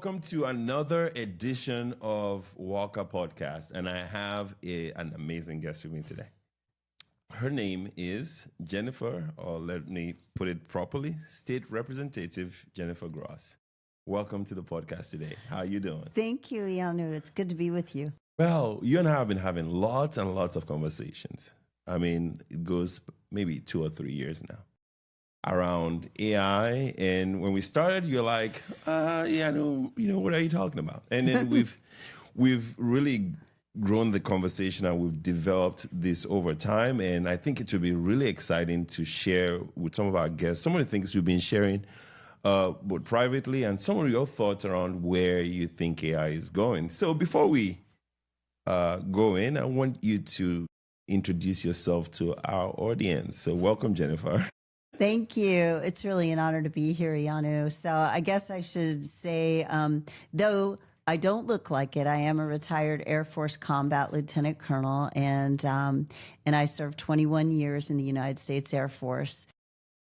welcome to another edition of Wokkah Podcast. And I have an amazing guest with me today. Her name is Jennifer, or let me put it properly, State Representative Jennifer Gross. Welcome to the podcast today. How are you doing? Thank you, Ianu. It's good to be with you. Well, you and I have been having lots and lots of conversations. I mean, it goes maybe 2 or 3 years now around AI. And when we started, you're like, no, what are you talking about? And then we've really grown the conversation and we've developed this over time. And I think it would be really exciting to share with some of our guests some of the things you've been sharing both privately and some of your thoughts around where you think AI is going. So before we go in, I want you to introduce yourself to our audience. So welcome, Jennifer. Thank you. It's really an honor to be here, Ianu. So I guess I should say, though I don't look like it, I am a retired Air Force combat lieutenant colonel, and I served 21 years in the United States Air Force.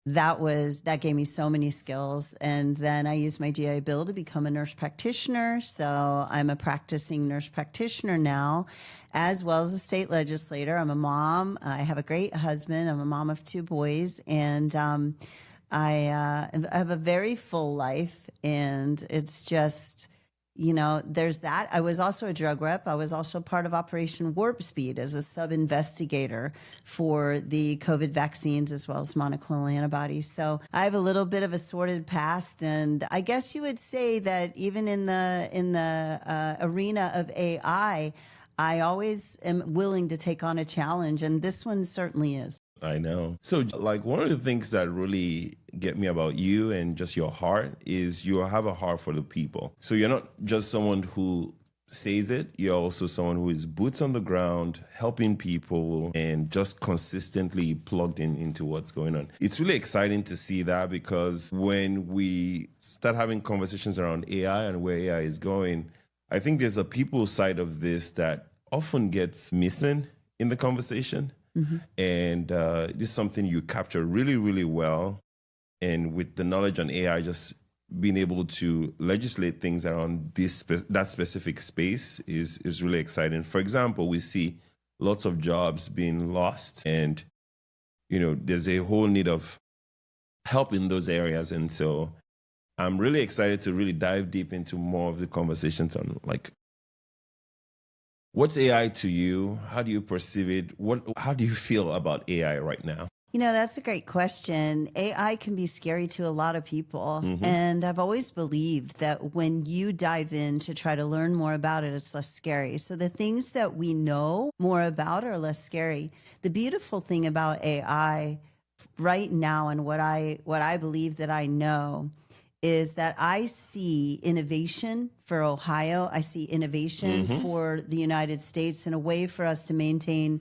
That gave me so many skills. And then I used my GI Bill to become a nurse practitioner. So I'm a practicing nurse practitioner now, as well as a state legislator. I'm a mom. I have a great husband. I'm a mom of 2 boys. And I have a very full life. And it's just, there's that. I was also a drug rep. I was also part of Operation Warp Speed as a sub-investigator for the COVID vaccines as well as monoclonal antibodies. So I have a little bit of a sordid past, and I guess you would say that even in the arena of AI, I always am willing to take on a challenge, and this one certainly is. I know. So like one of the things that really get me about you and just your heart is you have a heart for the people. So you're not just someone who says it, you're also someone who is boots on the ground, helping people and just consistently plugged into what's going on. It's really exciting to see that, because when we start having conversations around AI and where AI is going, I think there's a people side of this that often gets missing in the conversation. Mm-hmm. And this is something you capture really, really well. And with the knowledge on AI, just being able to legislate things around that specific space is really exciting. For example, we see lots of jobs being lost, and there's a whole need of help in those areas. And so I'm really excited to really dive deep into more of the conversations on what's AI to you? How do you perceive it? How do you feel about AI right now? That's a great question. AI can be scary to a lot of people. Mm-hmm. And I've always believed that when you dive in to try to learn more about it, it's less scary. So the things that we know more about are less scary. The beautiful thing about AI right now, and what I believe that I know, is that I see innovation for Ohio. I see innovation mm-hmm. for the United States, and a way for us to maintain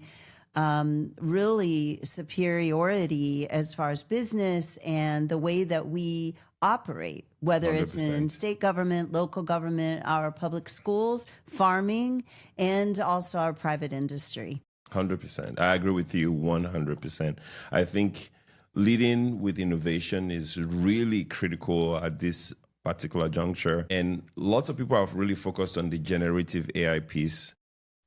really superiority as far as business and the way that we operate, whether 100%. It's in state government, local government, our public schools, farming, and also our private industry. 100%. I agree with you 100%. I think leading with innovation is really critical at this particular juncture. And lots of people have really focused on the generative AI piece,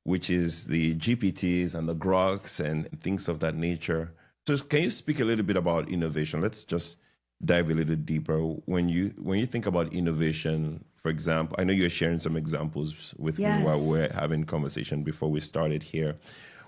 which is the GPTs and the Groks and things of that nature. So can you speak a little bit about innovation? Let's just dive a little deeper. When you think about innovation, for example, I know you're sharing some examples with yes. me while we're having conversation before we started here.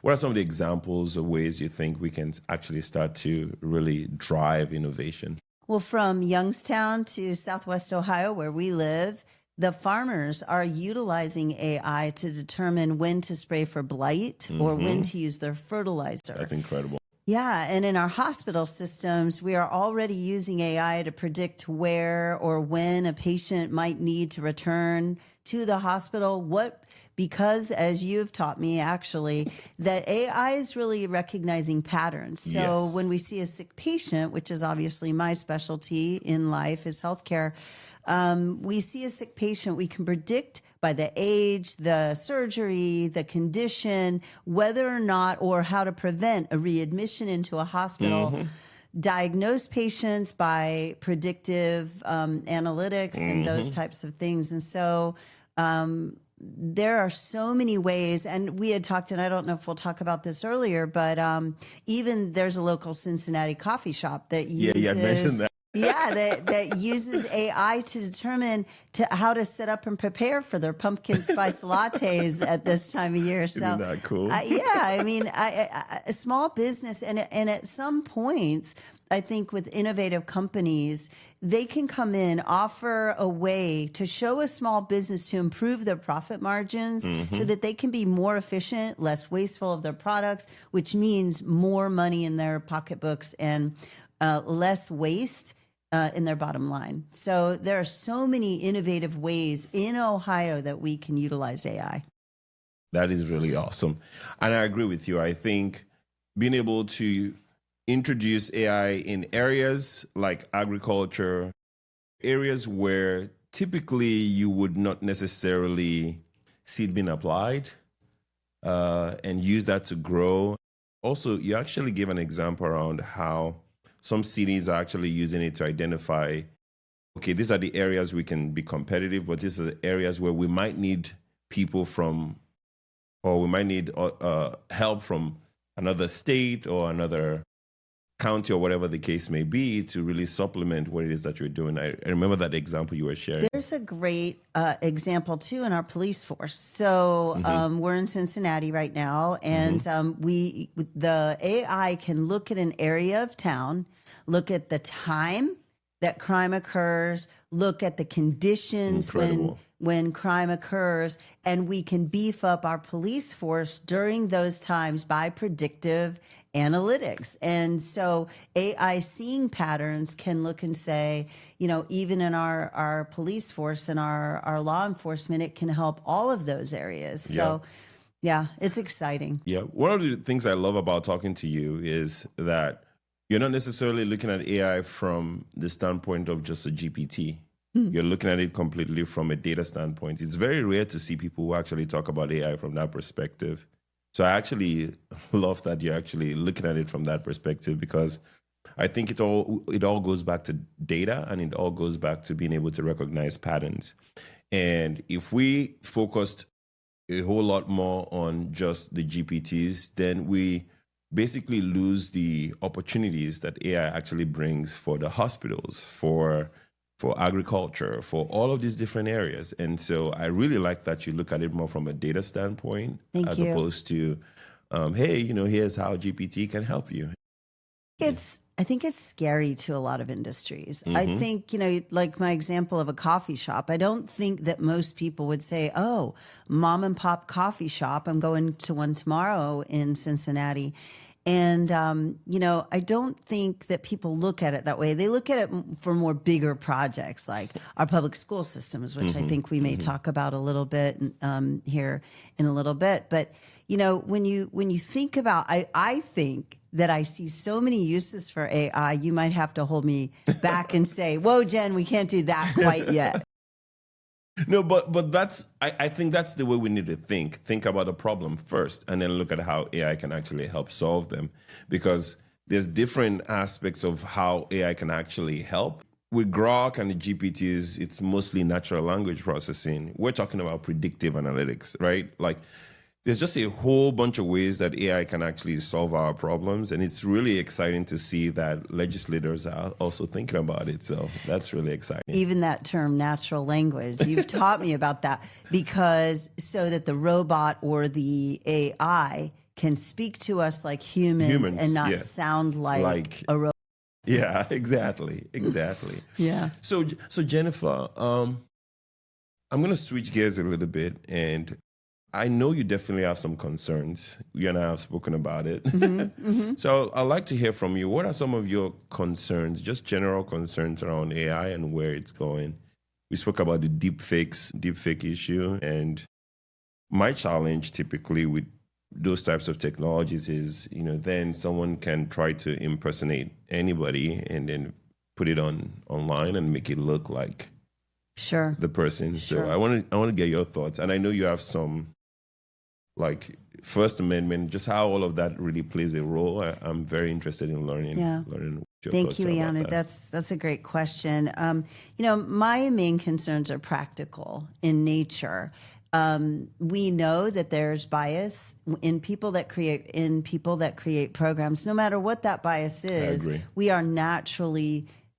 What are some of the examples or ways you think we can actually start to really drive innovation? Well, from Youngstown to Southwest Ohio, where we live, the farmers are utilizing AI to determine when to spray for blight mm-hmm. or when to use their fertilizer. That's incredible. Yeah, and in our hospital systems, we are already using AI to predict where or when a patient might need to return to the hospital. Because as you've taught me, actually, that AI is really recognizing patterns. So yes. when we see a sick patient, which is obviously my specialty in life is healthcare, we see a sick patient, we can predict by the age, the surgery, the condition, whether or not, or how to prevent a readmission into a hospital. Mm-hmm. diagnose patients by predictive analytics and those types of things. And so there are so many ways, and we had talked, and I don't know if we'll talk about this earlier, but even there's a local Cincinnati coffee shop that uses, I mentioned that. that uses AI to determine how to set up and prepare for their pumpkin spice lattes at this time of year. So, isn't that cool? I mean, a small business, and at some points, I think with innovative companies, they can come in, offer a way to show a small business to improve their profit margins so that they can be more efficient, less wasteful of their products, which means more money in their pocketbooks and less waste in their bottom line. So there are so many innovative ways in Ohio that we can utilize AI. That is really awesome. And I agree with you. I think being able to introduce AI in areas like agriculture, areas where typically you would not necessarily see it being applied, and use that to grow. Also, you actually gave an example around how some cities are actually using it to identify, okay, these are the areas we can be competitive, but these are the areas where we might need people from, or we might need help from another state or another county or whatever the case may be to really supplement what it is that you're doing. I remember that example you were sharing. There's a great example too in our police force. So we're in Cincinnati right now, and the AI can look at an area of town, look at the time that crime occurs, look at the conditions when crime occurs, and we can beef up our police force during those times by predictive analytics. And so AI seeing patterns can look and say, even in our police force and our law enforcement, it can help all of those areas. So yeah, it's exciting. Yeah. One of the things I love about talking to you is that you're not necessarily looking at AI from the standpoint of just a GPT. You're looking at it completely from a data standpoint. It's very rare to see people who actually talk about AI from that perspective. So I actually love that you're actually looking at it from that perspective, because I think it all goes back to data, and it all goes back to being able to recognize patterns. And if we focused a whole lot more on just the GPTs, then we basically lose the opportunities that AI actually brings for the hospitals, for agriculture, for all of these different areas. And so I really like that you look at it more from a data standpoint, as opposed to, hey, here's how GPT can help you. I think it's scary to a lot of industries. I think, like my example of a coffee shop, I don't think that most people would say, oh, mom and pop coffee shop, I'm going to one tomorrow in Cincinnati. And, I don't think that people look at it that way. They look at it for more bigger projects like our public school systems, which I think we may talk about a little bit here in a little bit. But, when you think about, I think that I see so many uses for AI, you might have to hold me back and say, whoa, Jen, we can't do that quite yet. No, but I think that's the way we need to think. Think about the problem first, and then look at how AI can actually help solve them. Because there's different aspects of how AI can actually help. With Grok and the GPTs, it's mostly natural language processing. We're talking about predictive analytics, right? Like, there's just a whole bunch of ways that AI can actually solve our problems. And it's really exciting to see that legislators are also thinking about it. So that's really exciting. Even that term, natural language, you've taught me about that, because so that the robot or the AI can speak to us like humans and not sound like a robot. Yeah, exactly. Yeah. So Jennifer, I'm going to switch gears a little bit, and I know you definitely have some concerns. You and I have spoken about it. So I'd like to hear from you. What are some of your concerns, just general concerns around AI and where it's going? We spoke about the deepfake issue. And my challenge typically with those types of technologies is, then someone can try to impersonate anybody and then put it online and make it look like the person. So I want to get your thoughts. And I know you have some like First Amendment, just how all of that really plays a role. I'm very interested in learning. Learning your Thank thoughts you, about Iana. that. That's a great question. My main concerns are practical in nature. We know that there's bias in people that create programs. No matter what that bias is, agree.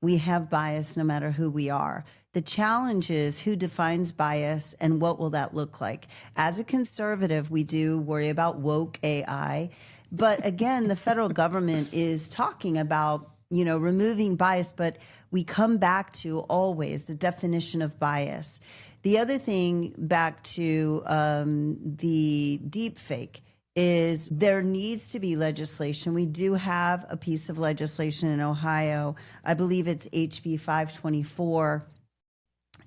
we have bias no matter who we are. The challenge is who defines bias and what will that look like? As a conservative, we do worry about woke AI. But again, the federal government is talking about, removing bias, but we come back to always the definition of bias. The other thing back to the deep fake is there needs to be legislation. We do have a piece of legislation in Ohio. I believe it's HB 524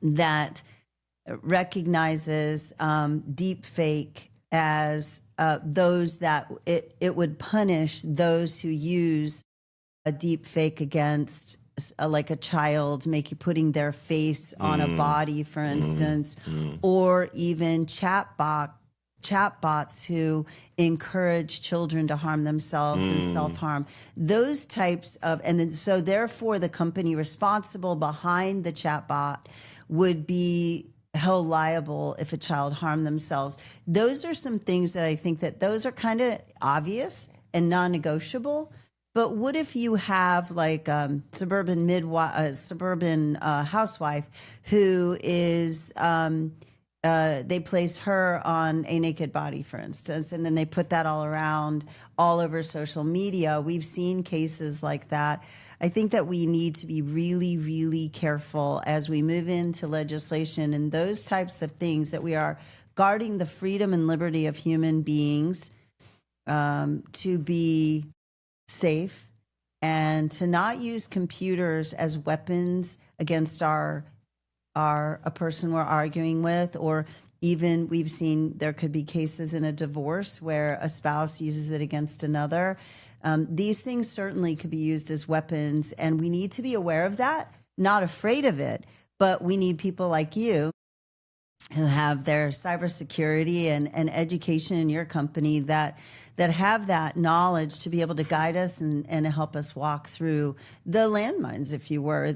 that recognizes deep fake as those that it would punish those who use a deep fake against like a child, putting their face on a body, for instance, or even chatbots who encourage children to harm themselves and self-harm. Those types of, and then, so therefore the company responsible behind the chatbot would be held liable if a child harmed themselves. Those are some things that I think that those are kind of obvious and non-negotiable. But what if you have like suburban housewife who is they place her on a naked body, for instance, and then they put that all around all over social media. We've seen cases like that. I think that we need to be really, really careful as we move into legislation and those types of things, that we are guarding the freedom and liberty of human beings to be safe and to not use computers as weapons against a person we're arguing with, or even we've seen there could be cases in a divorce where a spouse uses it against another. These things certainly could be used as weapons, and we need to be aware of that, not afraid of it, but we need people like you who have their cybersecurity and education in your company that have that knowledge to be able to guide us and help us walk through the landmines, if you will,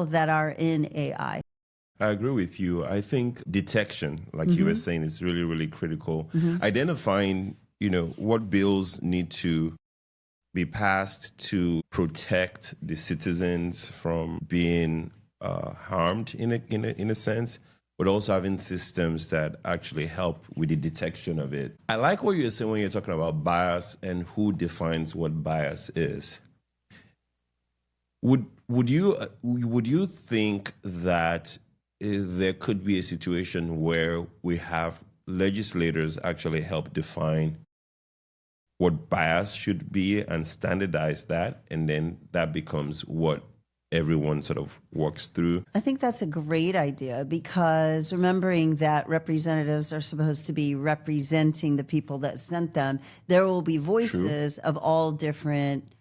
that are in AI. I agree with you. I think detection, like you were saying, is really, really critical. Identifying, what bills need to be passed to protect the citizens from being harmed in a sense, but also having systems that actually help with the detection of it. I like what you're saying when you're talking about bias and who defines what bias is. Would you think that there could be a situation where we have legislators actually help define what bias should be and standardize that, and then that becomes what everyone sort of works through? I think that's a great idea, because remembering that representatives are supposed to be representing the people that sent them, there will be voices of all different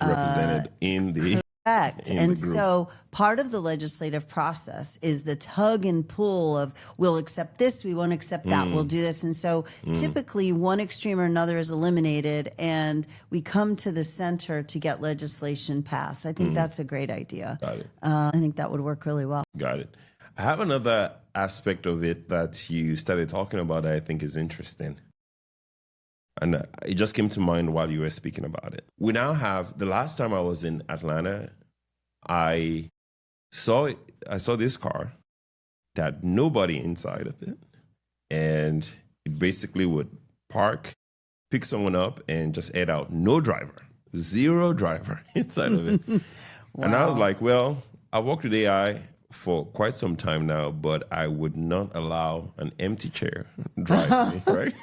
represented in the and so part of the legislative process is the tug and pull of, we'll accept this, we won't accept that, we'll do this. And so typically one extreme or another is eliminated and we come to the center to get legislation passed. I think that's a great idea. Got it. I think that would work really well. Got it. I have another aspect of it that you started talking about that I think is interesting. And it just came to mind while you were speaking about it. We now have, the last time I was in Atlanta, I saw this car that nobody inside of it. And it basically would park, pick someone up, and just head out. No driver, zero driver inside of it. Wow. And I was like, well, I worked with AI for quite some time now, but I would not allow an empty chair drive me, right?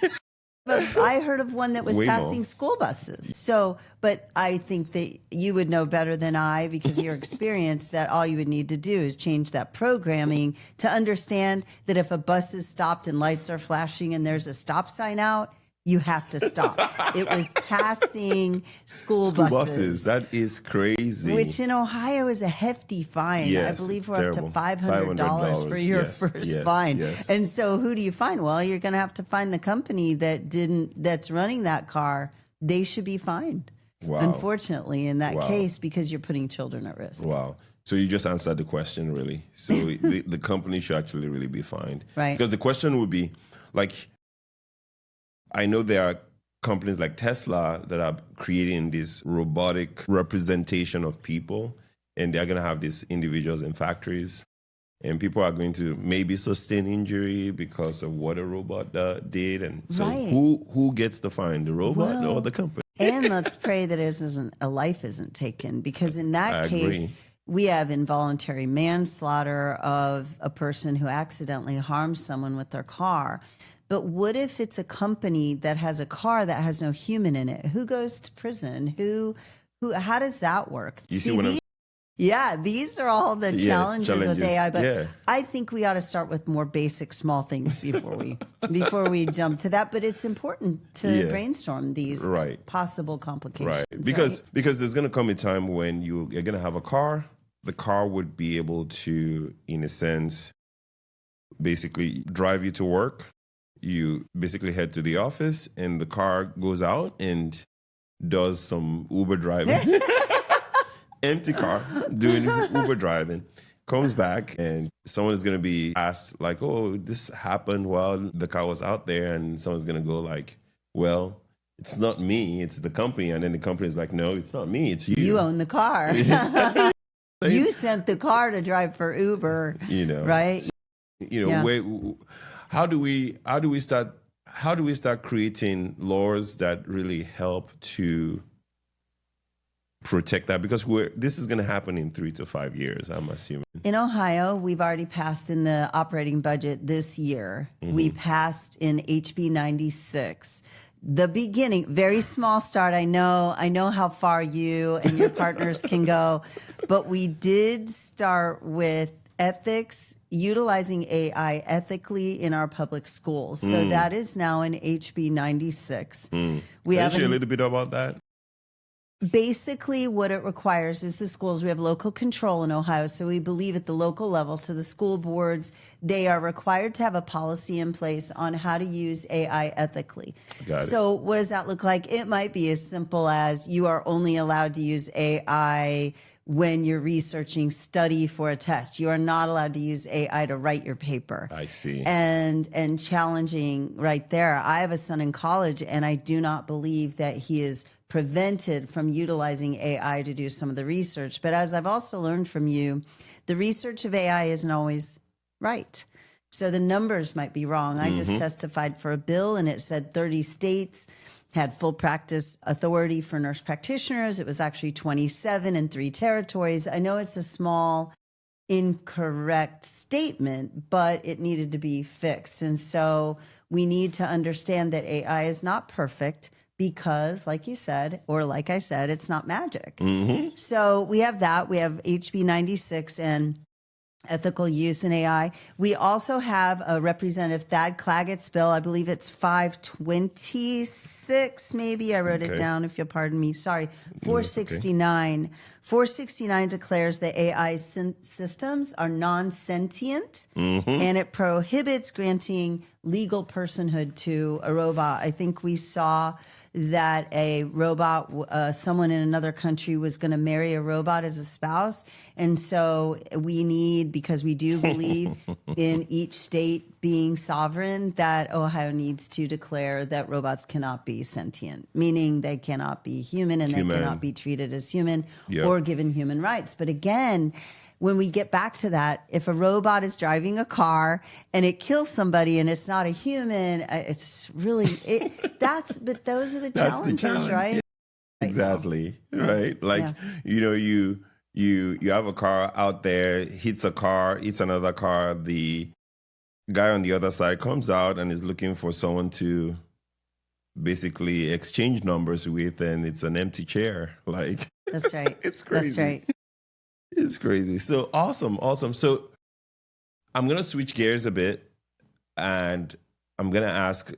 But I heard of one that was passing school buses. So, but I think that you would know better than I, because of your experience, that all you would need to do is change that programming to understand that if a bus is stopped and lights are flashing and there's a stop sign out, you have to stop. It was passing school buses. That is crazy. Which in Ohio is a hefty fine. Yes, I believe it's we're terrible. up to $500 for your first fine. Yes. And so who do you find? Well, you're going to have to find the company that's running that car. They should be fined. Wow. Unfortunately, in that case, because you're putting children at risk. Wow. So you just answered the question, really. So the company should actually really be fined. Right. Because the question would be, like, I know there are companies like Tesla that are creating this robotic representation of people, and they're going to have these individuals in factories, and people are going to maybe sustain injury because of what a robot did. And so who gets the fine, the robot or the company? And let's pray that a life isn't taken, because in that case, we have involuntary manslaughter of a person who accidentally harms someone with their car. But what if it's a company that has a car that has no human in it? Who goes to prison? How does that work? You see what I'm... Yeah, these are all the challenges with AI. But I think we ought to start with more basic, small things before we jump to that. But it's important to brainstorm these possible complications. Right, because there's going to come a time when you're going to have a car. The car would be able to, in a sense, basically drive you to work. You basically head to the office, and the car goes out and does some Uber driving. Empty car, doing Uber driving, comes back, and someone is going to be asked, like, oh, this happened while the car was out there, and someone's going to go like, well, it's not me, it's the company. And then the company is like, no, it's not me, it's you. You own the car. You sent the car to drive for Uber, right? How do we start creating laws that really help to protect that? Because this is going to happen in 3 to 5 years, I'm assuming. In Ohio, we've already passed in the operating budget this year. We passed in HB 96. The beginning, very small start. I know how far you and your partners can go, but we did start with ethics, utilizing AI ethically in our public schools. So that is now in HB 96. Can you share a little bit about that? Basically, what it requires is the schools. We have local control in Ohio, so we believe at the local level. So the school boards, they are required to have a policy in place on how to use AI ethically. Got it. So what does that look like? It might be as simple as you are only allowed to use AI when you're researching study for a test. You are not allowed to use AI to write your paper. I see. And challenging right there. I have a son in college, and I do not believe that he is prevented from utilizing AI to do some of the research. But as I've also learned from you, the research of AI isn't always right. So the numbers might be wrong. I just testified for a bill, and it said 30 states had full practice authority for nurse practitioners. It was actually 27 in 3 territories. I know it's a small, incorrect statement, but it needed to be fixed. And so we need to understand that AI is not perfect, because like you said, or like I said, it's not magic. So we have that. We have HB 96 and ethical use in AI. We also have a Representative Thad Claggett's bill. I believe it's 526, maybe. I wrote it down, if you'll pardon me. Sorry, 469. 469 declares that AI systems are non-sentient, and it prohibits granting legal personhood to a robot. I think we saw that a robot, someone in another country was going to marry a robot as a spouse. And so we need, because we do believe in each state being sovereign, that Ohio needs to declare that robots cannot be sentient, meaning they cannot be human, and they cannot be treated as human or given human rights. But again, when we get back to that, if a robot is driving a car and it kills somebody and it's not a human, it's really, but those are the challenges, right? Exactly. Right. Like, you have a car out there, hits another car. The guy on the other side comes out and is looking for someone to basically exchange numbers with, and it's an empty chair. Like, that's right. It's crazy. That's right. It's crazy. So awesome. So I'm going to switch gears a bit, and I'm going to ask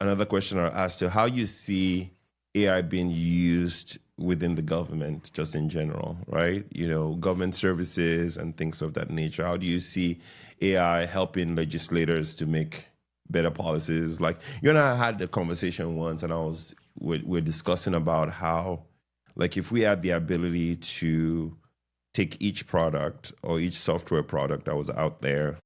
another question I asked you, how you see AI being used within the government, just in general, right? Government services and things of that nature. How do you see AI helping legislators to make better policies? Like, you and I had a conversation once, and we're discussing about how, like, if we had the ability to take each product or each software product that was out there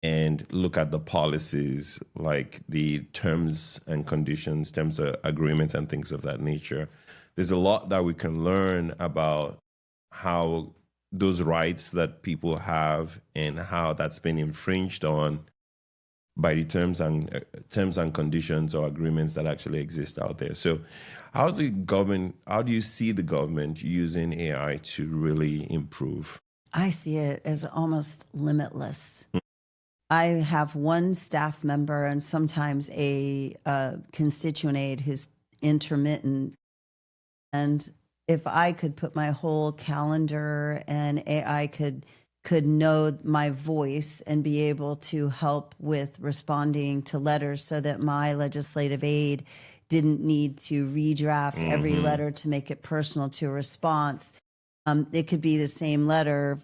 and look at the policies, like the terms and conditions, terms of agreements and things of that nature, there's a lot that we can learn about how those rights that people have and how that's been infringed on by the terms and conditions or agreements that actually exist out there. So how do you see the government using AI to really improve? I see it as almost limitless. I have one staff member and sometimes a constituent aide who's intermittent. And if I could put my whole calendar and AI could know my voice and be able to help with responding to letters so that my legislative aide didn't need to redraft every letter to make it personal to a response. It could be the same letter,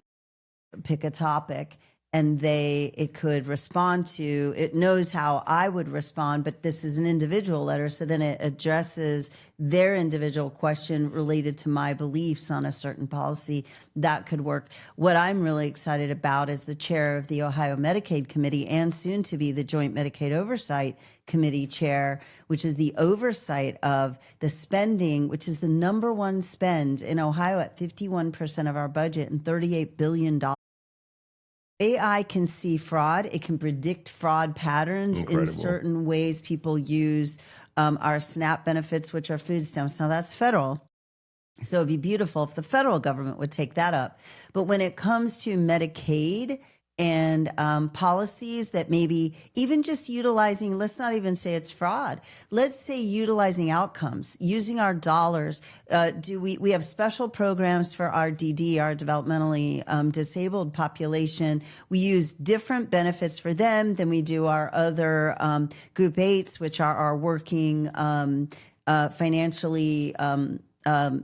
pick a topic, and it could respond to, it knows how I would respond, but this is an individual letter. So then it addresses their individual question related to my beliefs on a certain policy. That could work. What I'm really excited about is the chair of the Ohio Medicaid Committee and soon to be the Joint Medicaid Oversight Committee chair, which is the oversight of the spending, which is the number one spend in Ohio at 51% of our budget and $38 billion. AI can see fraud. It can predict fraud patterns. Incredible. In certain ways. People use our SNAP benefits, which are food stamps. Now that's federal. So it'd be beautiful if the federal government would take that up. But when it comes to Medicaid and policies that maybe even just utilizing, let's not even say it's fraud. Let's say utilizing outcomes, using our dollars. We have special programs for our DD, our developmentally disabled population. We use different benefits for them than we do our other group 8s, which are our working financially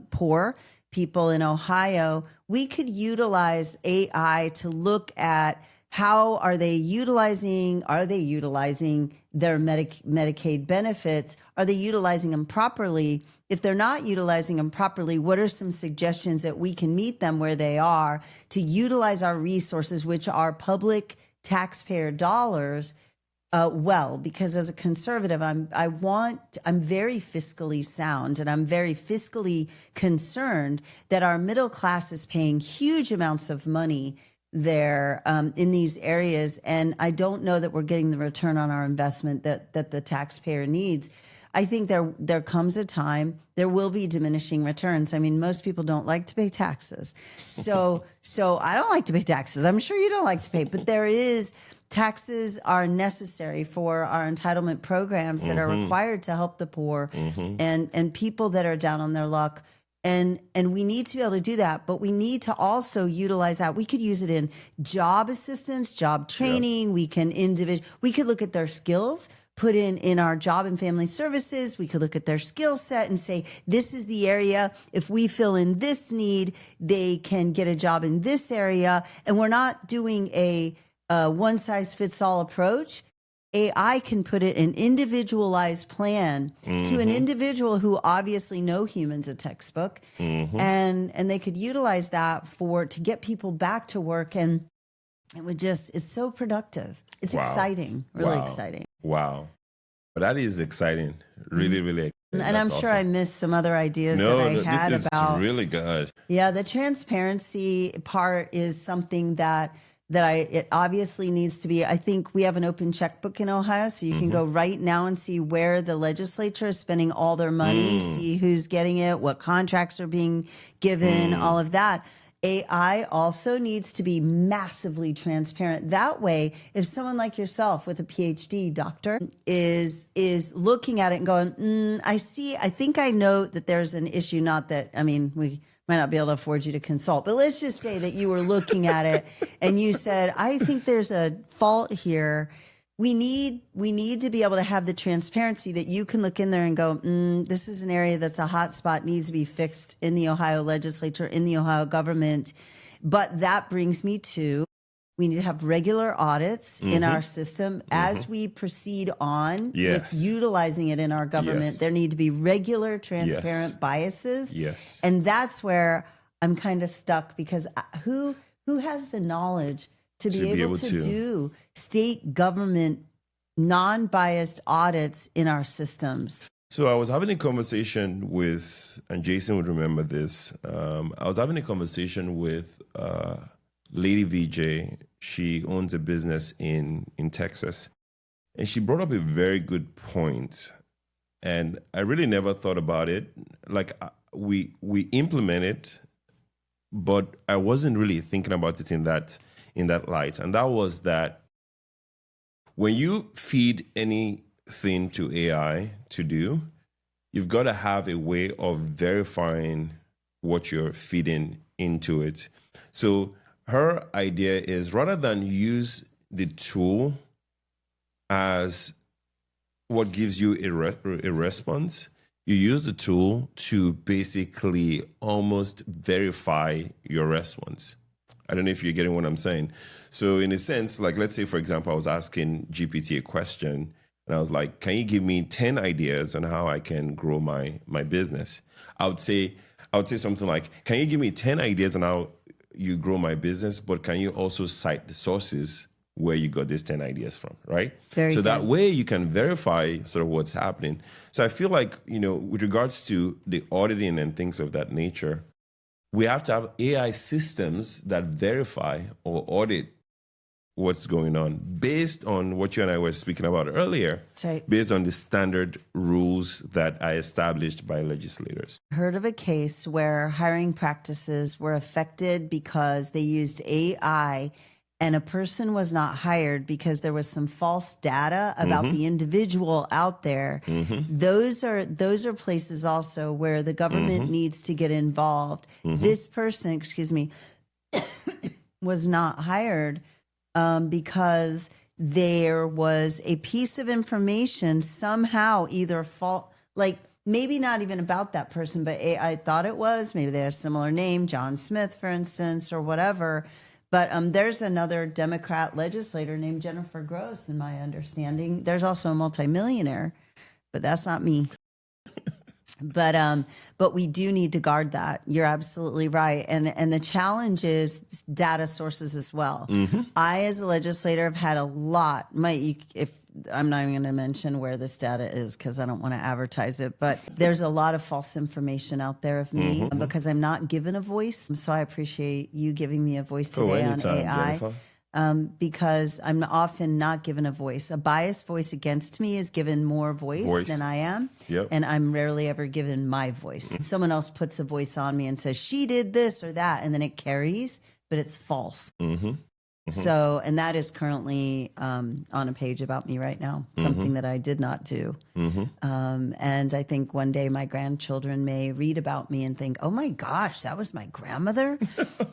poor people in Ohio. We could utilize AI to look at how are they utilizing their Medicaid benefits? Are they utilizing them properly? If they're not utilizing them properly, what are some suggestions that we can meet them where they are to utilize our resources, which are public taxpayer dollars, well? Because as a conservative, I'm very fiscally sound, and I'm very fiscally concerned that our middle class is paying huge amounts of money there in these areas, and I don't know that we're getting the return on our investment that the taxpayer needs. I think there comes a time there will be diminishing returns. I mean, most people don't like to pay taxes, so I don't like to pay taxes. I'm sure you don't like to pay, but taxes are necessary for our entitlement programs that are required to help the poor and people that are down on their luck. And we need to be able to do that, but we need to also utilize that. We could use it in job assistance, job training. Yeah. We could look at their skills, put in our job and family services. We could look at their skill set and say, this is the area. If we fill in this need, they can get a job in this area. And we're not doing a one-size-fits-all approach. AI can put it an individualized plan to an individual who obviously no human's a textbook, and they could utilize that to get people back to work, and it's so productive. It's exciting, really exciting. Wow, but that is exciting, really, really exciting. And I'm sure I missed some other ideas that I had this is about really good. Yeah, the transparency part is something that it obviously needs to be. I think we have an open checkbook in Ohio, so you can go right now and see where the legislature is spending all their money, see who's getting it, what contracts are being given, all of that. AI also needs to be massively transparent. That way, if someone like yourself with a PhD, doctor, is looking at it and going, I think I know that there's an issue, not that, we might not be able to afford you to consult, but let's just say that you were looking at it and you said, I think there's a fault here. we need to be able to have the transparency that you can look in there and go, this is an area that's a hot spot, needs to be fixed in the Ohio legislature, in the Ohio government. But that brings me to, we need to have regular audits in our system as we proceed on with utilizing it in our government. There need to be regular, transparent biases. And that's where I'm kind of stuck, because who has the knowledge to be able to do state government non-biased audits in our systems? So I was having a conversation with, and Jason would remember this, I was having a conversation with Lady VJ. She owns a business in Texas. And she brought up a very good point. And I really never thought about it. Like, we implement it, but I wasn't really thinking about it in that light. And that was that when you feed anything to AI to do, you've got to have a way of verifying what you're feeding into it. So her idea is, rather than use the tool as what gives you a response, you use the tool to basically almost verify your response. I don't know if you're getting what I'm saying. So in a sense, like, let's say, for example, I was asking GPT a question, and I was like, can you give me 10 ideas on how I can grow my business? I would say something like, can you give me 10 ideas on how you grow my business, but can you also cite the sources where you got these 10 ideas from, right? Very good. That way you can verify sort of what's happening. So I feel like, with regards to the auditing and things of that nature, we have to have AI systems that verify or audit what's going on based on what you and I were speaking about earlier. That's right. Based on the standard rules that are established by legislators. Heard of a case where hiring practices were affected because they used AI, and a person was not hired because there was some false data about the individual out there. Those are places also where the government needs to get involved. This person, was not hired because there was a piece of information somehow either maybe not even about that person, but AI thought it was. Maybe they had a similar name, John Smith, for instance, or whatever. But there's another Democrat legislator named Jennifer Gross, in my understanding. There's also a multimillionaire, but that's not me. But we do need to guard that. You're absolutely right. And the challenge is data sources as well. I, as a legislator, have had a lot. I'm not even going to mention where this data is because I don't want to advertise it, but there's a lot of false information out there of me because I'm not given a voice. So I appreciate you giving me a voice today on AI. Jennifer. Because I'm often not given a voice. A biased voice against me is given more voice than I am. And I'm rarely ever given my voice. Someone else puts a voice on me and says, she did this or that, and then it carries, but it's false. So, and that is currently on a page about me right now, something that I did not do. And I think one day my grandchildren may read about me and think, oh my gosh, that was my grandmother,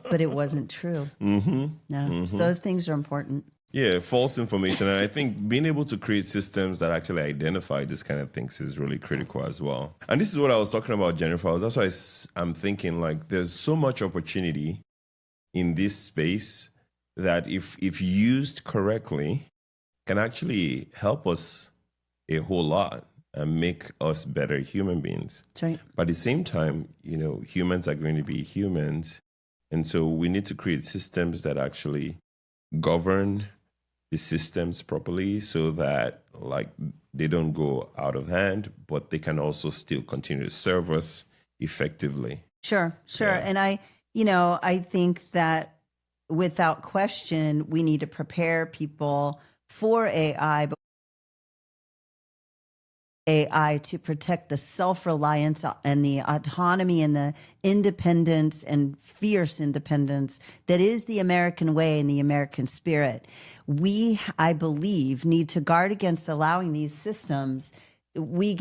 but it wasn't true. No, so those things are important. Yeah, false information. And I think being able to create systems that actually identify this kind of things is really critical as well. And this is what I was talking about, Jennifer. That's why I'm thinking, like, there's so much opportunity in this space that if used correctly, can actually help us a whole lot and make us better human beings. That's right. But at the same time, humans are going to be humans. And so we need to create systems that actually govern the systems properly so that, like, they don't go out of hand, but they can also still continue to serve us effectively. Sure. Yeah. And I think that without question, we need to prepare people for AI to protect the self-reliance and the autonomy and the independence and fierce independence that is the American way and the American spirit. We, I believe, need to guard against allowing these systems. We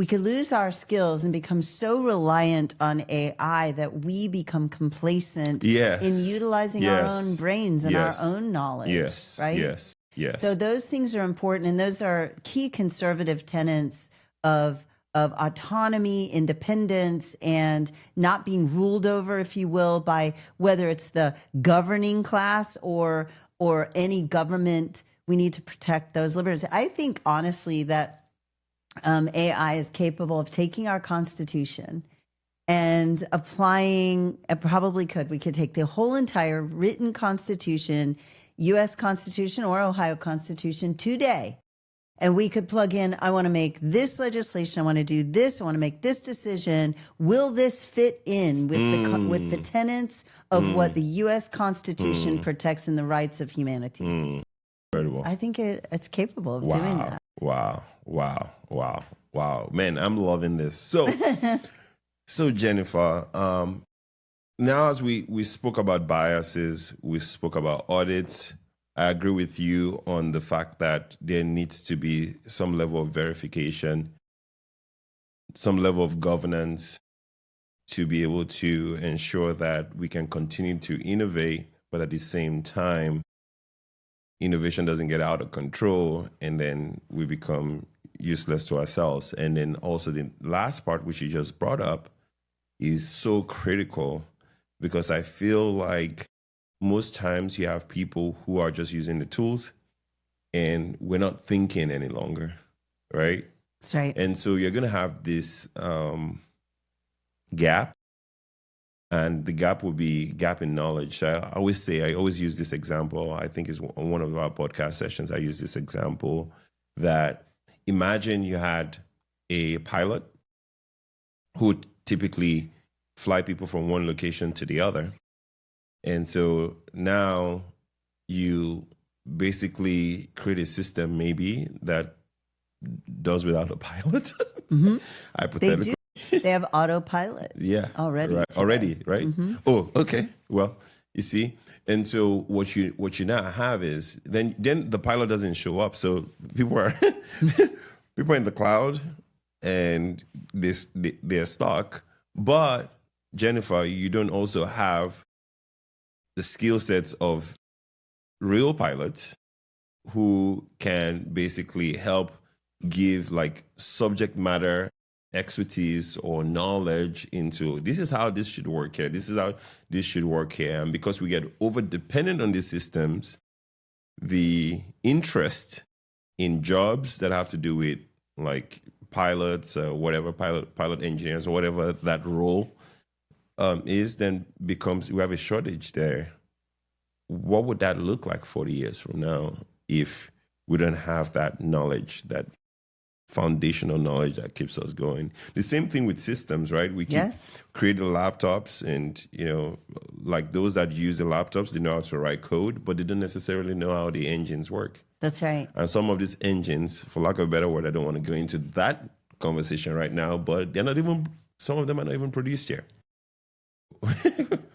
could lose our skills and become so reliant on AI that we become complacent in utilizing our own brains and our own knowledge. Right? Yes. Yes. So those things are important, and those are key conservative tenets of autonomy, independence, and not being ruled over, if you will, by whether it's the governing class or any government. We need to protect those liberties. I think honestly that AI is capable of taking our Constitution and applying. We could take the whole entire written Constitution, U.S. Constitution or Ohio Constitution today. And we could plug in, I want to make this legislation, I want to do this, I want to make this decision. Will this fit in with the tenets of what the U.S. Constitution protects in the rights of humanity? Incredible. I think it's capable of doing that. Wow. Man, I'm loving this. So Jennifer, now as we spoke about biases, we spoke about audits, I agree with you on the fact that there needs to be some level of verification, some level of governance to be able to ensure that we can continue to innovate, but at the same time, innovation doesn't get out of control and then we become useless to ourselves. And then also the last part, which you just brought up, is so critical because I feel like most times you have people who are just using the tools and we're not thinking any longer, right? That's right. And so you're going to have this gap, and the gap will be gap in knowledge. I always use this example. I think it's one of our podcast sessions. I use this example that imagine you had a pilot who would typically fly people from one location to the other. And so now you basically create a system maybe that does without a pilot. Mm-hmm. Hypothetically. They have autopilot. Yeah. Already. Right. Already, right? Mm-hmm. Oh, okay. Well, you see. And so what you now have is then the pilot doesn't show up. So people are in the cloud and they're stuck. But Jennifer, you don't also have the skill sets of real pilots who can basically help give like subject matter expertise or knowledge into this is how this should work here. This is how this should work here. And because we get over dependent on these systems, the interest in jobs that have to do with like pilots, whatever pilot engineers or whatever that role is, then becomes, we have a shortage there. What would that look like 40 years from now if we don't have that knowledge, that foundational knowledge that keeps us going? The same thing with systems, right? We keep creating laptops and, like those that use the laptops, they know how to write code, but they don't necessarily know how the engines work. That's right. And some of these engines, for lack of a better word, I don't want to go into that conversation right now, but some of them are not even produced yet.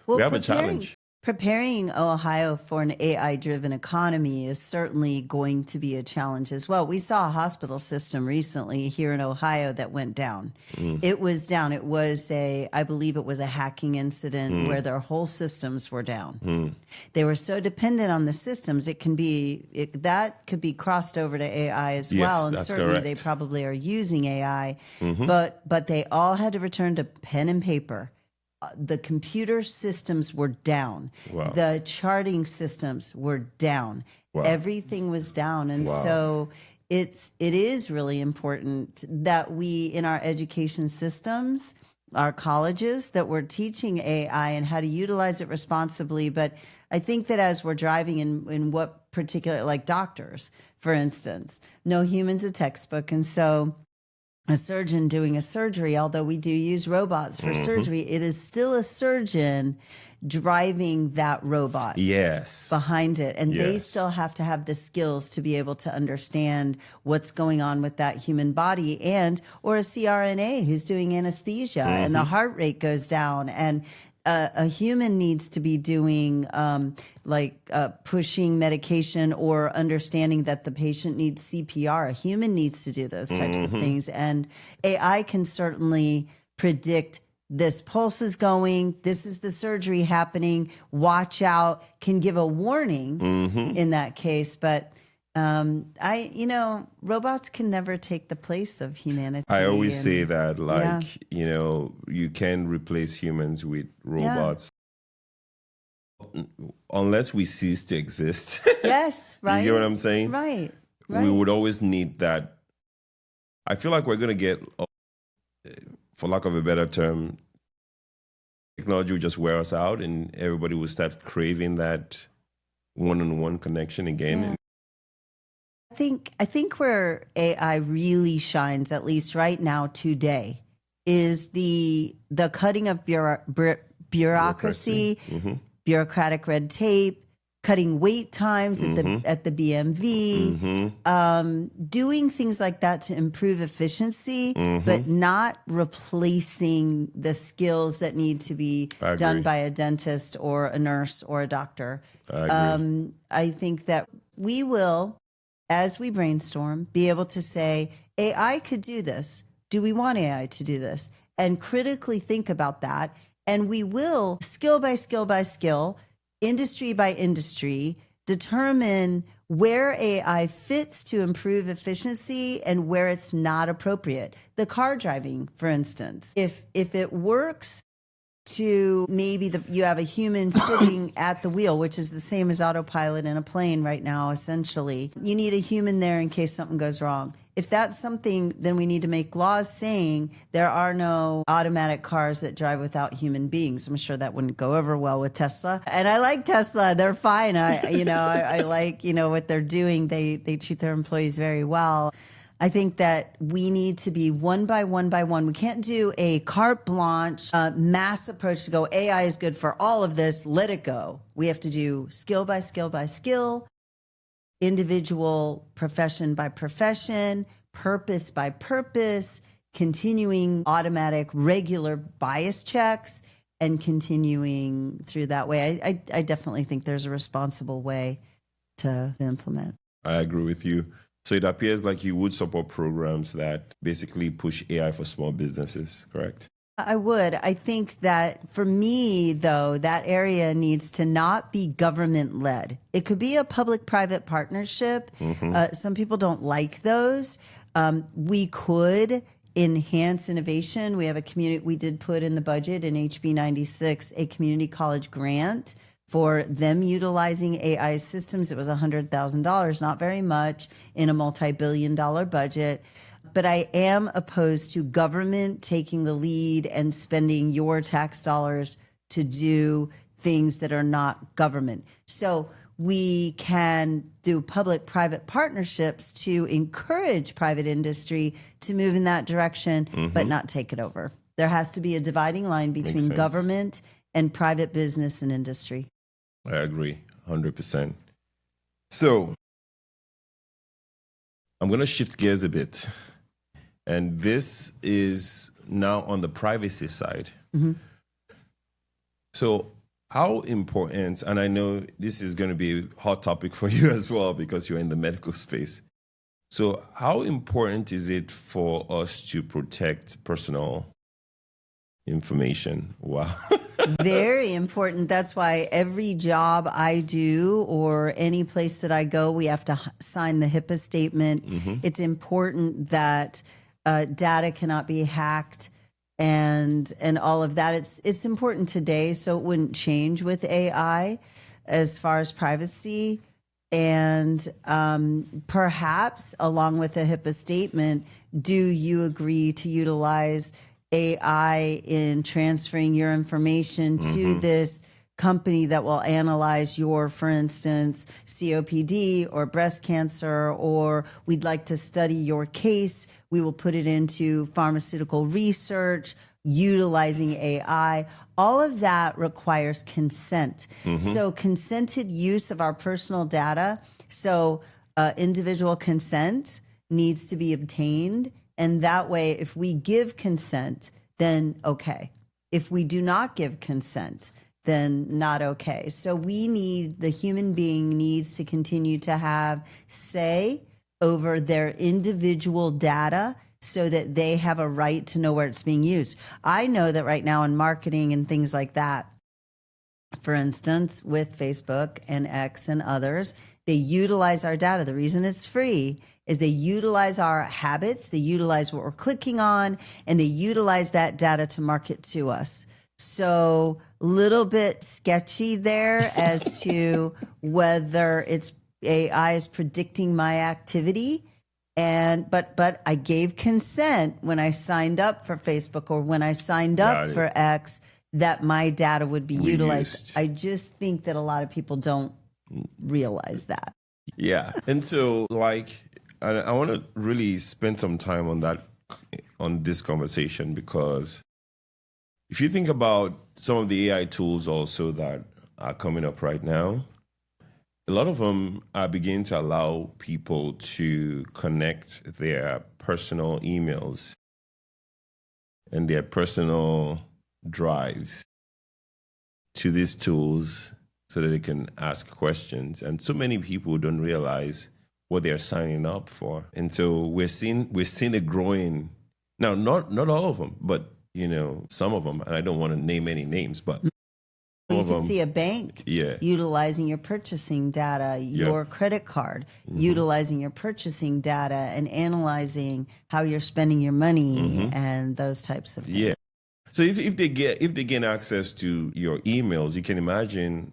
We have a challenge. Preparing Ohio for an AI-driven economy is certainly going to be a challenge as well. We saw a hospital system recently here in Ohio that went down. It was down. It was I believe it was a hacking incident where their whole systems were down. They were so dependent on the systems, that could be crossed over to AI as well. And certainly correct. They probably are using AI, but they all had to return to pen and paper. The computer systems were down. Wow. The charting systems were down. Wow. Everything was down. And so it is really important that we, in our education systems, our colleges, that we're teaching AI and how to utilize it responsibly. But I think that as we're driving in what particular, like doctors, for instance, no human's a textbook. And so a surgeon doing a surgery, although we do use robots for surgery, it is still a surgeon driving that robot behind it. And they still have to have the skills to be able to understand what's going on with that human body, or a CRNA who's doing anesthesia and the heart rate goes down. And a human needs to be doing pushing medication or understanding that the patient needs CPR. A human needs to do those types of things. And AI can certainly predict this pulse is going, this is the surgery happening, watch out, can give a warning in that case. But Robots can never take the place of humanity. I always say that, Yeah. you can replace humans with robots unless we cease to exist. Yes, right. You hear what I'm saying? Right. We would always need that. I feel like we're going to get, for lack of a better term, technology will just wear us out and everybody will start craving that one-on-one connection again. Yeah. I think where AI really shines, at least right now today, is the cutting of bureaucracy, bureaucratic red tape, cutting wait times at the BMV, doing things like that to improve efficiency, but not replacing the skills that need to be done by a dentist or a nurse or a doctor. I think that we will, as we brainstorm, be able to say, AI could do this. Do we want AI to do this? And critically think about that. And we will, skill by skill by skill, industry by industry, determine where AI fits to improve efficiency and where it's not appropriate. The car driving, for instance, if it works to maybe you have a human sitting at the wheel, which is the same as autopilot in a plane right now, essentially. You need a human there in case something goes wrong. If that's something, then we need to make laws saying there are no automatic cars that drive without human beings. I'm sure that wouldn't go over well with Tesla. And I like Tesla. They're fine. I like, what they're doing. They treat their employees very well. I think that we need to be one by one by one. We can't do a carte blanche, mass approach to go, AI is good for all of this, let it go. We have to do skill by skill by skill, individual profession by profession, purpose by purpose, continuing automatic regular bias checks, and continuing through that way. I definitely think there's a responsible way to implement. I agree with you. So it appears like you would support programs that basically push AI for small businesses, correct? I would. I think that for me, though, that area needs to not be government led. It could be a public-private partnership. Some people don't like those. We could enhance innovation. We have a community, we did put in the budget in HB 96, a community college grant for them utilizing AI systems. It was $100,000, not very much in a multi-billion-dollar budget. But I am opposed to government taking the lead and spending your tax dollars to do things that are not government. So we can do public-private partnerships to encourage private industry to move in that direction, but not take it over. There has to be a dividing line between government and private business and industry. I agree, 100%. So I'm going to shift gears a bit. And this is now on the privacy side. So how important, and I know this is going to be a hot topic for you as well because you're in the medical space. So how important is it for us to protect personal information? Wow. Very important. That's why every job I do or any place that I go, we have to sign the HIPAA statement. It's important that data cannot be hacked and all of that. It's important today, so it wouldn't change with AI as far as privacy. And perhaps along with a HIPAA statement, do you agree to utilize AI in transferring your information to this company that will analyze your, for instance, COPD or breast cancer, or we'd like to study your case. We will put it into pharmaceutical research utilizing AI. All of that requires consent. So consented use of our personal data. So individual consent needs to be obtained. And that way, if we give consent, then okay. If we do not give consent, then not okay. So the human being needs to continue to have say over their individual data so that they have a right to know where it's being used. I know that right now in marketing and things like that, for instance, with Facebook and X and others, They utilize our data. The reason it's free is they utilize our habits, they utilize what we're clicking on, and they utilize that data to market to us. So little bit sketchy there as to whether it's AI is predicting my activity. But I gave consent when I signed up for Facebook or when I signed up for X that my data would be utilized. I just think that a lot of people don't realize that. Yeah. And so I want to really spend some time on this conversation, because if you think about some of the AI tools also that are coming up right now, a lot of them are beginning to allow people to connect their personal emails and their personal drives to these tools so that they can ask questions. And so many people don't realize what they're signing up for. And so we're seeing a growing, now not all of them, but some of them, and I don't want to name any names, but you can see a bank utilizing your purchasing data, your credit card, utilizing your purchasing data and analyzing how you're spending your money and those types of things. Yeah. So if they gain access to your emails, you can imagine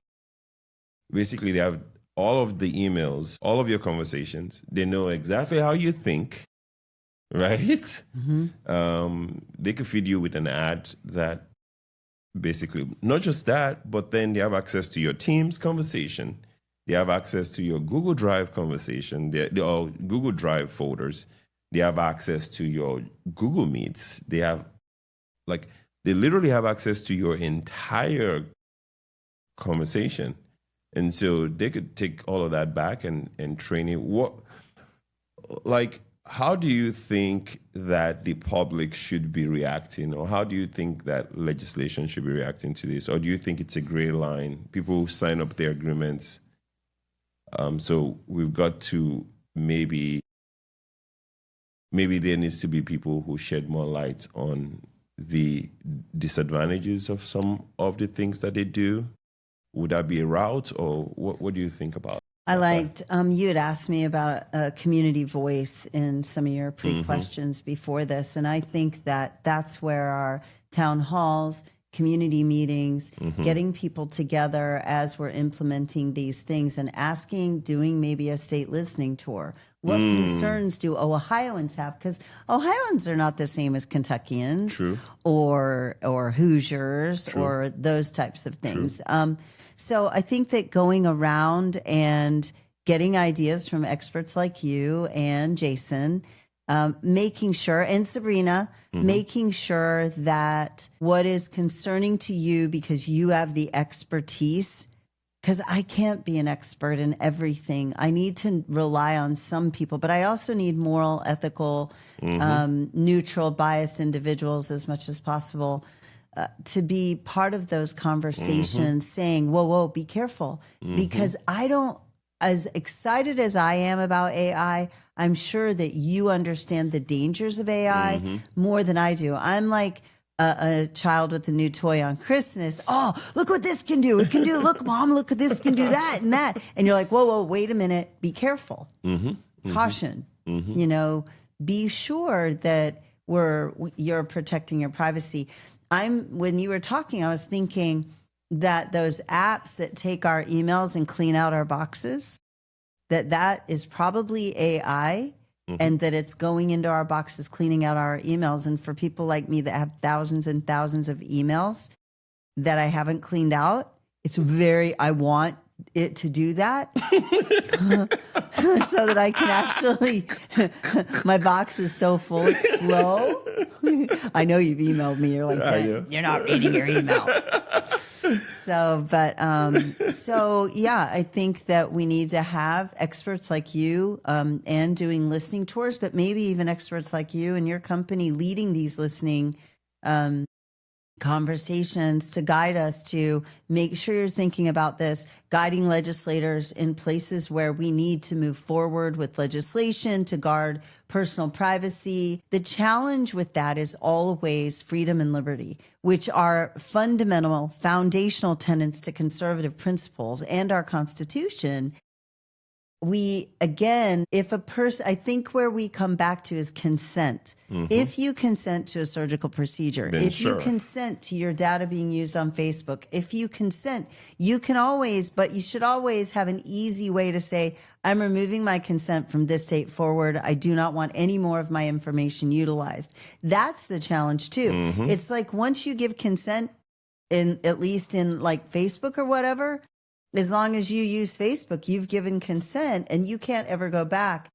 basically they have all of the emails, all of your conversations. They know exactly how you think, right? They could feed you with an ad that basically, not just that, but then they have access to your Teams conversation. They have access to your Google Drive conversation, or Google Drive folders. They have access to your Google Meets. They literally have access to your entire conversation. And so they could take all of that back and train it. How do you think that the public should be reacting, or how do you think that legislation should be reacting to this? Or do you think it's a gray line? People sign up their agreements. So we've got to maybe there needs to be people who shed more light on the disadvantages of some of the things that they do. Would that be a route, or what do you think about it? I liked, you had asked me about a community voice in some of your pre-questions before this. And I think that that's where our town halls, community meetings, getting people together as we're implementing these things and doing maybe a state listening tour. What concerns do Ohioans have? Because Ohioans are not the same as Kentuckians or Hoosiers or those types of things. So I think that going around and getting ideas from experts like you and Jason, making sure, and Sabrina, making sure that what is concerning to you, because you have the expertise, because I can't be an expert in everything. I need to rely on some people, but I also need moral, ethical, neutral, biased individuals as much as possible to be part of those conversations, saying, whoa, be careful. Because I don't, as excited as I am about AI, I'm sure that you understand the dangers of AI more than I do. I'm like a child with a new toy on Christmas. Oh, look what this can do. It can do, look, Mom, look at this can do that and that. And you're like, whoa, wait a minute. Be careful. Caution. Be sure that you're protecting your privacy. When you were talking, I was thinking that those apps that take our emails and clean out our boxes, that is probably AI, and that it's going into our boxes, cleaning out our emails. And for people like me that have thousands and thousands of emails that I haven't cleaned out, I want it to do that so that I can actually, my box is so full, it's slow. I know you've emailed me. You're like, you're not reading your email. So yeah, I think that we need to have experts like you and doing listening tours, but maybe even experts like you and your company leading these listening conversations to guide us, to make sure you're thinking about this, guiding legislators in places where we need to move forward with legislation to guard personal privacy. The challenge with that is always freedom and liberty, which are fundamental, foundational tenets to conservative principles and our Constitution. if a person, I think where we come back to is consent. If you consent to a surgical procedure, Then if you sure. consent to your data being used on Facebook, if you consent, you can always, but you should always have an easy way to say, I'm removing my consent from this date forward. I do not want any more of my information utilized. That's the challenge too. It's like once you give consent, at least in like Facebook or whatever, as long as you use Facebook, you've given consent and you can't ever go back.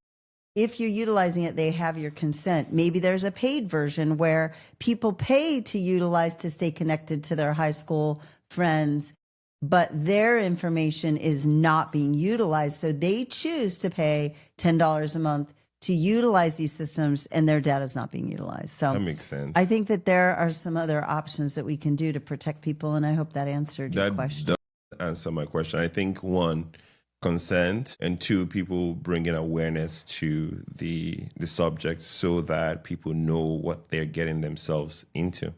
If you're utilizing it, they have your consent. Maybe there's a paid version where people pay to utilize to stay connected to their high school friends, but their information is not being utilized. So they choose to pay $10 a month to utilize these systems and their data is not being utilized. So That makes sense. I think that there are some other options that we can do to protect people. And I hope that answered your question. Does answer my question. I think one, consent, and two, people bringing awareness to the subject so that people know what they're getting themselves into.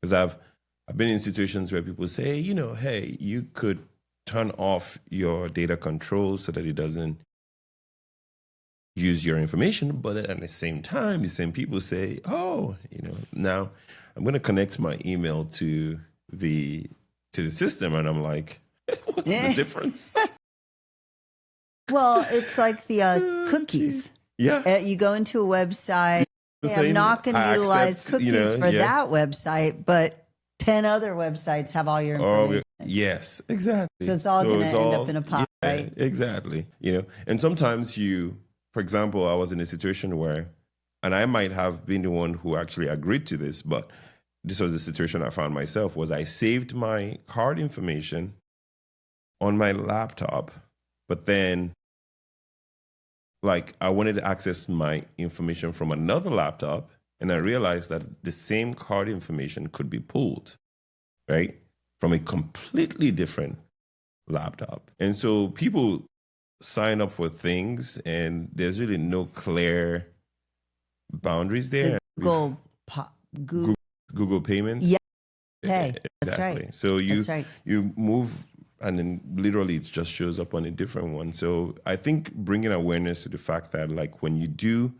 Because I've been in situations where people say, hey, you could turn off your data control so that it doesn't use your information, but at the same time, the same people say, now I'm going to connect my email to the system, and I'm like, what's the difference? Well, it's like the cookies. Yeah. You go into a website, I'm not going to utilize cookies for that website, but 10 other websites have all your information. Yes, exactly. So it's all going to end up in a pot, right? Exactly. And sometimes for example, I was in a situation where, and I might have been the one who actually agreed to this, but this was the situation I found myself, was I saved my card information on my laptop, but then I wanted to access my information from another laptop, and I realized that the same card information could be pulled, right, from a completely different laptop. And so people sign up for things, and there's really no clear boundaries there. Google payments. Yeah. Okay. Exactly. That's right. So That's right. you move, and then literally it just shows up on a different one. So I think bringing awareness to the fact that when you do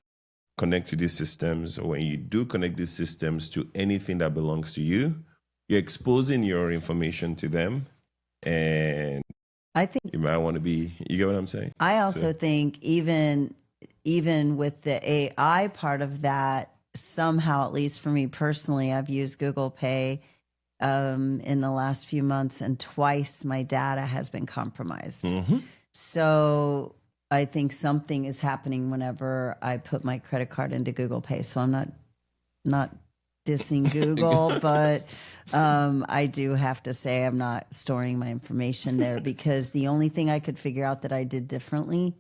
connect to these systems, or when you do connect these systems to anything that belongs to you, you're exposing your information to them, and I think you might want to be, you get what I'm saying? I also think even with the AI part of that, somehow, at least for me personally, I've used Google Pay in the last few months, and twice my data has been compromised. So I think something is happening whenever I put my credit card into Google Pay. So I'm not dissing Google, but I do have to say I'm not storing my information there, because the only thing I could figure out that I did differently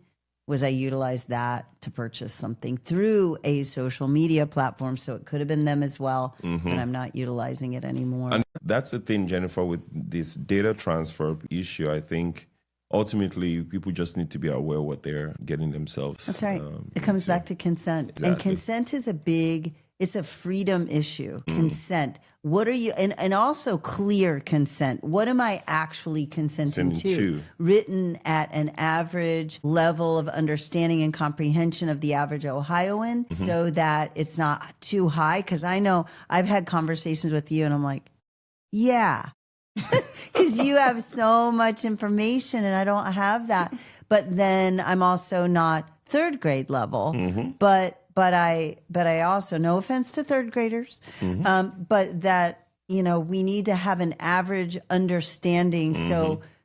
was I utilized that to purchase something through a social media platform. So it could have been them as well, but I'm not utilizing it anymore. And that's the thing, Jennifer, with this data transfer issue. I think ultimately people just need to be aware what they're getting themselves. That's right. It comes back to consent. Exactly. And consent is it's a freedom issue. Consent. What are you, and also clear consent. What am I actually consenting to? Written at an average level of understanding and comprehension of the average Ohioan, so that it's not too high. Because I know I've had conversations with you and I'm like, yeah, because you have so much information and I don't have that. But then I'm also not third grade level, but I also, no offense to third graders, but that, we need to have an average understanding.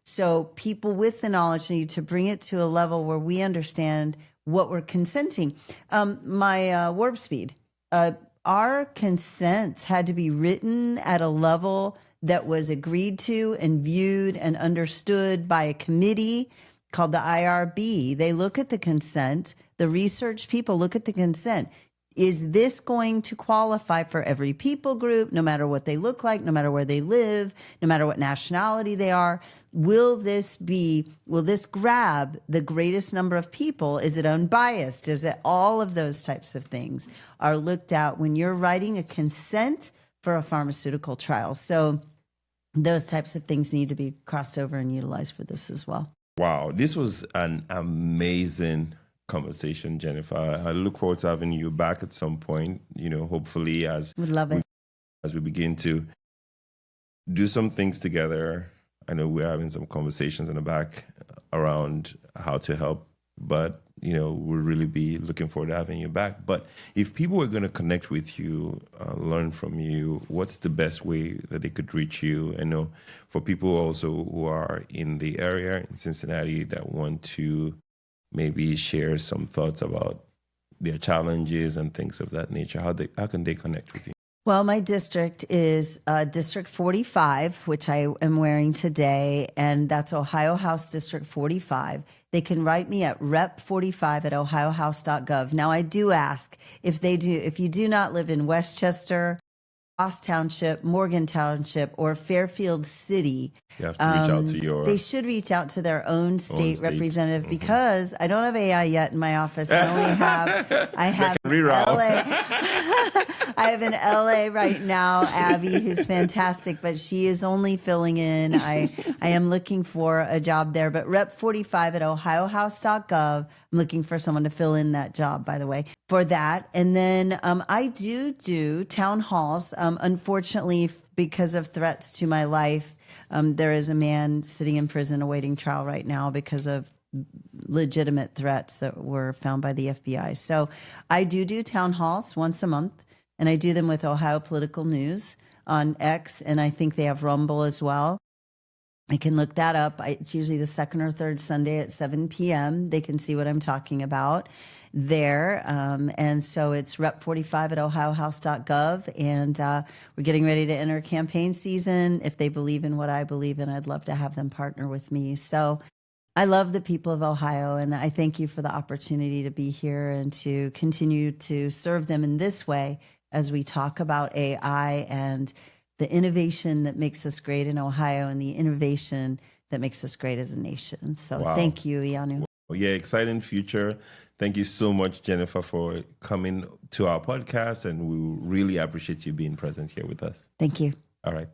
So people with the knowledge need to bring it to a level where we understand what we're consenting. My warp speed, our consents had to be written at a level that was agreed to and viewed and understood by a committee called the IRB. They look at the consent. The research people look at the consent. Is this going to qualify for every people group, no matter what they look like, no matter where they live, no matter what nationality they are? Will this grab the greatest number of people? Is it unbiased? Is it all of those types of things are looked at when you're writing a consent for a pharmaceutical trial? So those types of things need to be crossed over and utilized for this as well. Wow, this was an amazing conversation, Jennifer. I look forward to having you back at some point, hopefully Would love it. as we begin to do some things together. I know we're having some conversations in the back around how to help, but we'll really be looking forward to having you back. But if people were going to connect with you, learn from you, what's the best way that they could reach you? I know for people also who are in the area in Cincinnati that want to maybe share some thoughts about their challenges and things of that nature, how can they connect with you? Well, my district is District 45, which I am wearing today, and that's Ohio House District 45. They can write me at rep45@ohiohouse.gov. Now, I do ask if you do not live in Westchester, Ross Township, Morgan Township, or Fairfield City, You have to reach out to your... they should reach out to their own state representative, because I don't have AI yet in my office. I only have LA. I have an LA right now, Abby, who's fantastic, but she is only filling in. I am looking for a job there, but rep45@ohiohouse.gov. I'm looking for someone to fill in that job, by the way, for that. And then I do town halls. Unfortunately, because of threats to my life, there is a man sitting in prison awaiting trial right now because of legitimate threats that were found by the FBI. So I do town halls once a month, and I do them with Ohio Political News on X, and I think they have Rumble as well. I can look that up. It's usually the second or third Sunday at 7 p.m. They can see what I'm talking about there. And so it's rep45@ohiohouse.gov. And we're getting ready to enter campaign season. If they believe in what I believe in, I'd love to have them partner with me. So I love the people of Ohio, and I thank you for the opportunity to be here and to continue to serve them in this way as we talk about AI and the innovation that makes us great in Ohio and the innovation that makes us great as a nation. So Thank you, Ianu. Well, yeah, exciting future. Thank you so much, Jennifer, for coming to our podcast, and we really appreciate you being present here with us. Thank you. All right.